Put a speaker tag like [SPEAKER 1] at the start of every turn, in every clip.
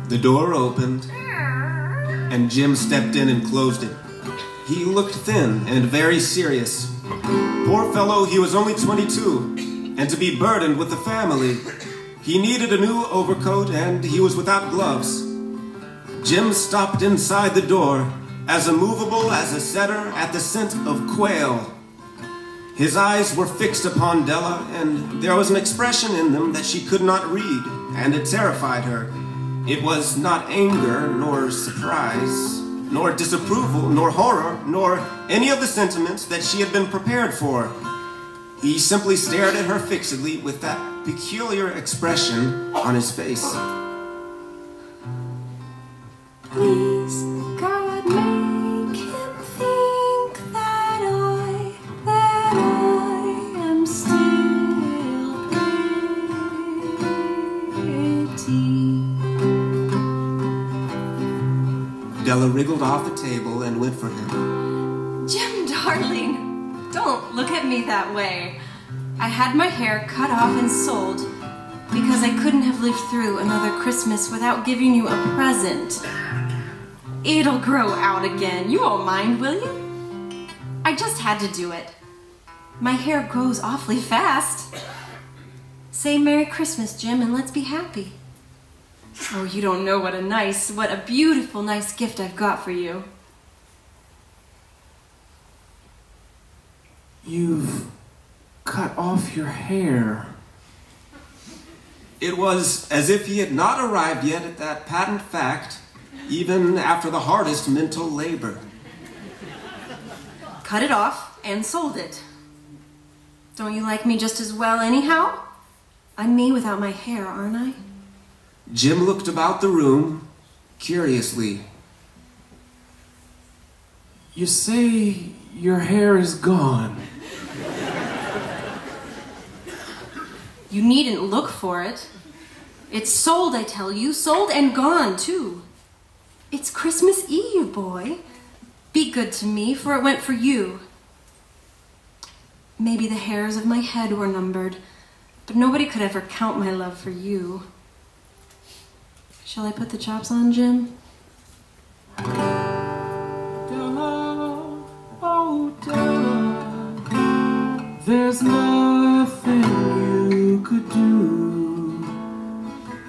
[SPEAKER 1] The door opened, and Jim stepped in and closed it. He looked thin and very serious. Poor fellow, he was only 22, and to be burdened with the family. He needed a new overcoat, and he was without gloves. Jim stopped inside the door, as immovable as a setter at the scent of quail. His eyes were fixed upon Della, and there was an expression in them that she could not read, and it terrified her. It was not anger, nor surprise, nor disapproval, nor horror, nor any of the sentiments that she had been prepared for. He simply stared at her fixedly with that peculiar expression on his face.
[SPEAKER 2] Please, God, make him think that I am still pretty.
[SPEAKER 1] Della wriggled off the table and went for him.
[SPEAKER 3] Jim, darling, don't look at me that way. I had my hair cut off and sold because I couldn't have lived through another Christmas without giving you a present. It'll grow out again. You won't mind, will you? I just had to do it. My hair grows awfully fast. Say Merry Christmas, Jim, and let's be happy. Oh, you don't know what a beautiful, nice gift I've got for you.
[SPEAKER 1] You've cut off your hair. It was as if he had not arrived yet at that patent fact, even after the hardest mental labor.
[SPEAKER 3] Cut it off and sold it. Don't you like me just as well anyhow? I'm me without my hair, aren't I?
[SPEAKER 1] Jim looked about the room curiously. You say your hair is gone.
[SPEAKER 3] You needn't look for it. It's sold, I tell you. Sold and gone, too. It's Christmas Eve, boy. Be good to me, for it went for you. Maybe the hairs of my head were numbered, but nobody could ever count my love for you. Shall I put the chops on, Jim?
[SPEAKER 4] Della, oh Della, there's nothing you could do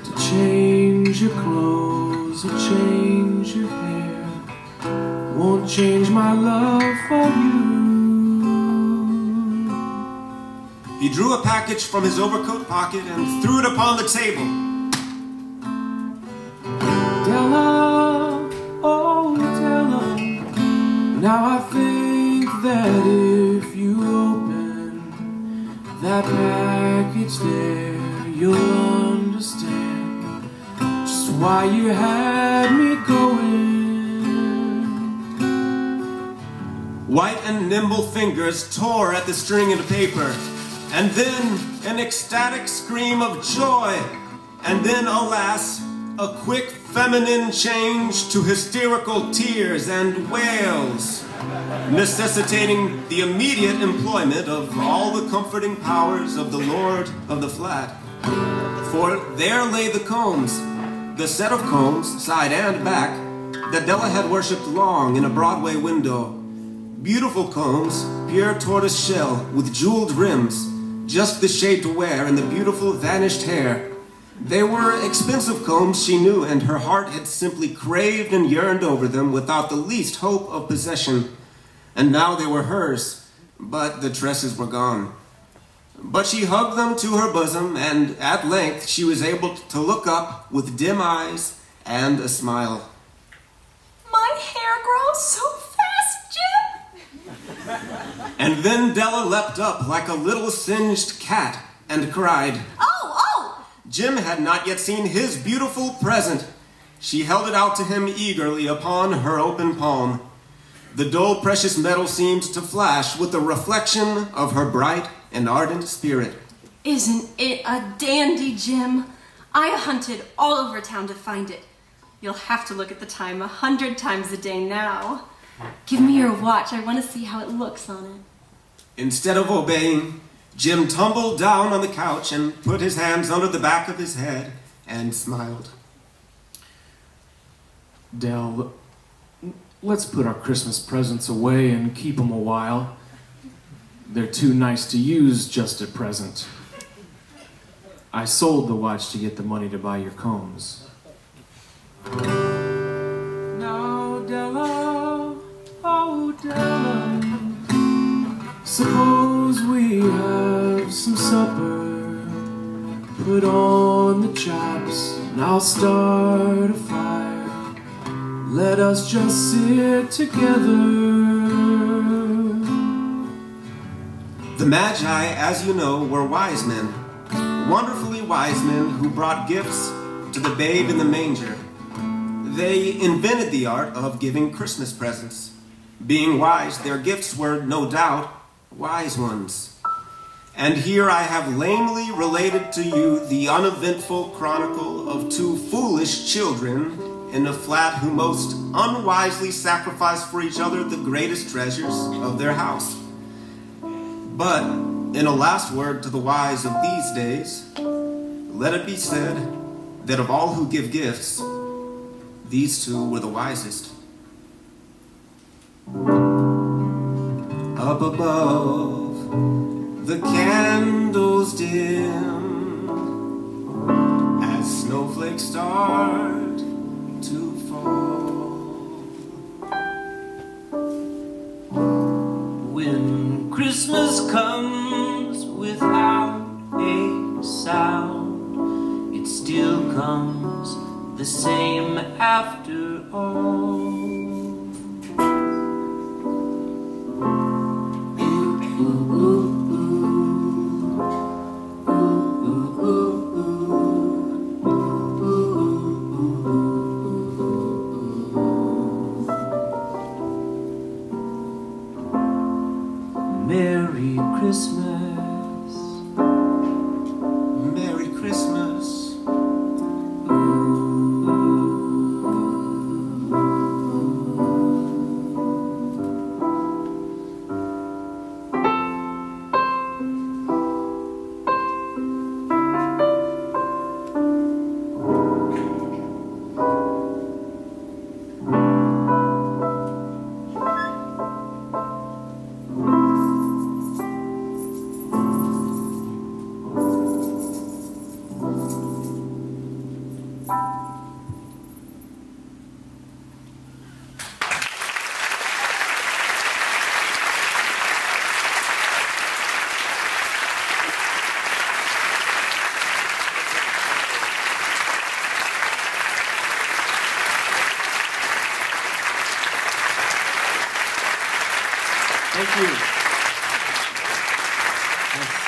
[SPEAKER 4] to change your clothes or change your hair. Won't change my love for you.
[SPEAKER 1] He drew a package from his overcoat pocket and threw it upon the table.
[SPEAKER 4] Della, oh Della, now I think that if you open that package there, you'll understand just why you had me going.
[SPEAKER 1] White and nimble fingers tore at the string and paper, and then an ecstatic scream of joy, and then, alas, a quick feminine change to hysterical tears and wails, necessitating the immediate employment of all the comforting powers of the Lord of the Flat. For there lay the combs, the set of combs, side and back, that Della had worshipped long in a Broadway window. Beautiful combs, pure tortoise shell, with jeweled rims, just the shade to wear in the beautiful vanished hair. They were expensive combs, she knew, and her heart had simply craved and yearned over them without the least hope of possession. And now they were hers, but the tresses were gone. But she hugged them to her bosom, and at length she was able to look up with dim eyes and a smile.
[SPEAKER 3] My hair grows so fast, Jim!
[SPEAKER 1] And then Della leapt up like a little singed cat and cried,
[SPEAKER 3] Oh!
[SPEAKER 1] Jim had not yet seen his beautiful present. She held it out to him eagerly upon her open palm. The dull, precious metal seemed to flash with the reflection of her bright and ardent spirit.
[SPEAKER 3] Isn't it a dandy, Jim? I hunted all over town to find it. You'll have to look at the time 100 times a day now. Give me your watch. I want to see how it looks on it.
[SPEAKER 1] Instead of obeying, Jim tumbled down on the couch and put his hands under the back of his head and smiled.
[SPEAKER 4] Del, let's put our Christmas presents away and keep them a while. They're too nice to use just at present. I sold the watch to get the money to buy your combs. Now, Della, oh Della, suppose we have some supper. Put on the chops and I'll start a fire. Let us just sit together.
[SPEAKER 1] The Magi, as you know, were wise men, wonderfully wise men who brought gifts to the babe in the manger. They invented the art of giving Christmas presents. Being wise, their gifts were, no doubt, wise ones. And here I have lamely related to you the uneventful chronicle of two foolish children in a flat who most unwisely sacrificed for each other the greatest treasures of their house. But, in a last word to the wise of these days, let it be said that of all who give gifts, these two were the wisest. Up above, the candles dim as snowflakes start to fall.
[SPEAKER 5] When Christmas comes without a sound, it still comes the same after all. Merry Christmas,
[SPEAKER 1] Merry Christmas. Thank you. Thanks.